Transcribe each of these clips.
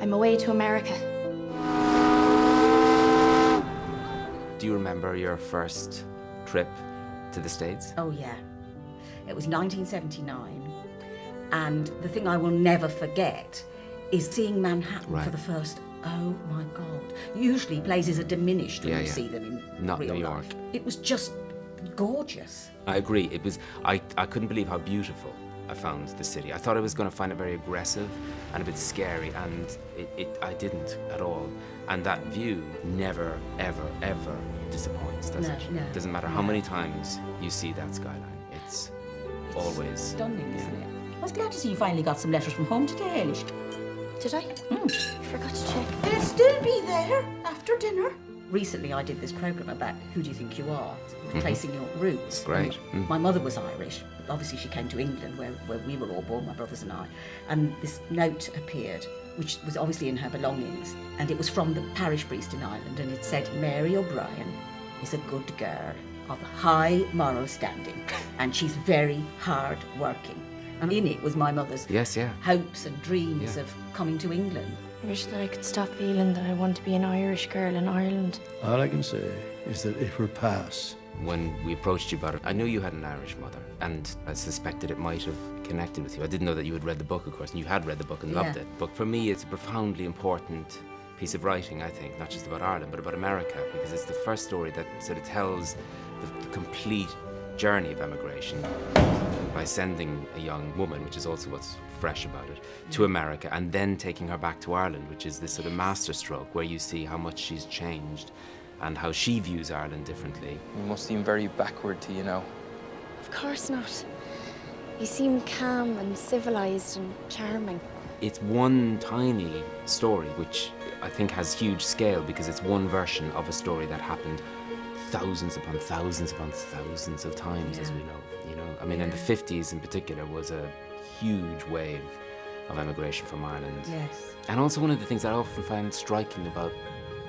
I'm away to America. Do you remember your first trip to the States? Oh, yeah. It was 1979, and the thing I will never forget is seeing Manhattan for the first, oh my God. Usually places are diminished when you see them in Not real New York. life. It was just gorgeous. I agree. It was. I couldn't believe how beautiful I found the city. I thought I was going to find it very aggressive and a bit scary, and I didn't at all. And that view never, ever, ever disappoints, does it? No. Doesn't matter how many times you see that skyline. It's always stunning, isn't it? I was glad to see you finally got some letters from home today, Eilish. Did I? Forgot to check. They'll still be there after dinner. Recently I did this programme about Who Do You Think You Are? Tracing your roots. Great. My mother was Irish. Obviously she came to England where we were all born, my brothers and I. And this note appeared, which was obviously in her belongings. And it was from the parish priest in Ireland, and it said, Mary O'Brien is a good girl of high moral standing, and she's very hard working. And in it was my mother's hopes and dreams of coming to England. I wish that I could stop feeling that I want to be an Irish girl in Ireland. All I can say is that it will pass. When we approached you about it, I knew you had an Irish mother, and I suspected it might have connected with you. I didn't know that you had read the book, of course, and you had read the book and loved it. But for me, it's a profoundly important piece of writing, I think, not just about Ireland, but about America, because it's the first story that sort of tells the complete journey of emigration by sending a young woman, which is also what's fresh about it, to America, and then taking her back to Ireland, which is this sort of masterstroke where you see how much she's changed and how she views Ireland differently. You must seem very backward to you now. Of course not. You seem calm and civilised and charming. It's one tiny story, which I think has huge scale because it's one version of a story that happened thousands upon thousands upon thousands of times, as we know. You know, I mean, in the 50s in particular was a huge wave of emigration from Ireland. Yes. And also one of the things that I often find striking about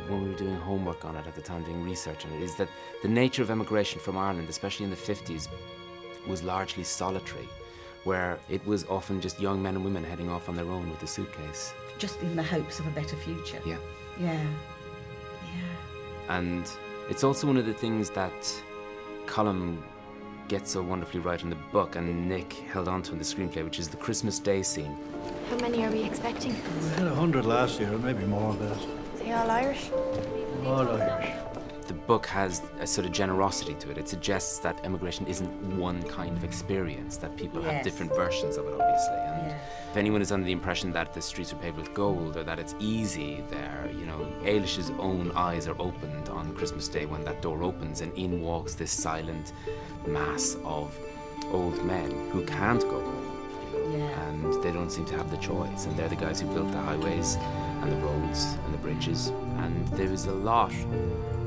when we were doing homework on it at the time, doing research on it, is that the nature of emigration from Ireland, especially in the 50s, was largely solitary, where it was often just young men and women heading off on their own with a suitcase. Just in the hopes of a better future. Yeah. Yeah. And it's also one of the things that Colm gets so wonderfully right in the book, and Nick held on to in the screenplay, which is the Christmas Day scene. How many are we expecting? We had 100 last year, maybe more than that. Are they all Irish? All Irish. The book has a sort of generosity to it. It suggests that emigration isn't one kind of experience, that people have different versions of it, obviously. And if anyone is under the impression that the streets are paved with gold or that it's easy there, you know, Eilish's own eyes are opened on Christmas Day when that door opens and in walks this silent mass of old men who can't go home. And they don't seem to have the choice. And they're the guys who built the highways and the roads and the bridges. And there is a lot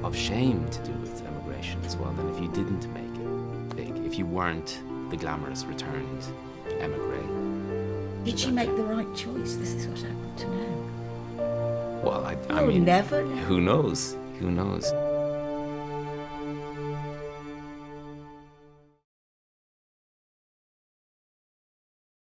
of shame to do with emigration as well, than if you didn't make it big, if you weren't the glamorous returned emigre. Did she make the right choice? This is what I want to know. Well, I mean, never. Who knows? Who knows?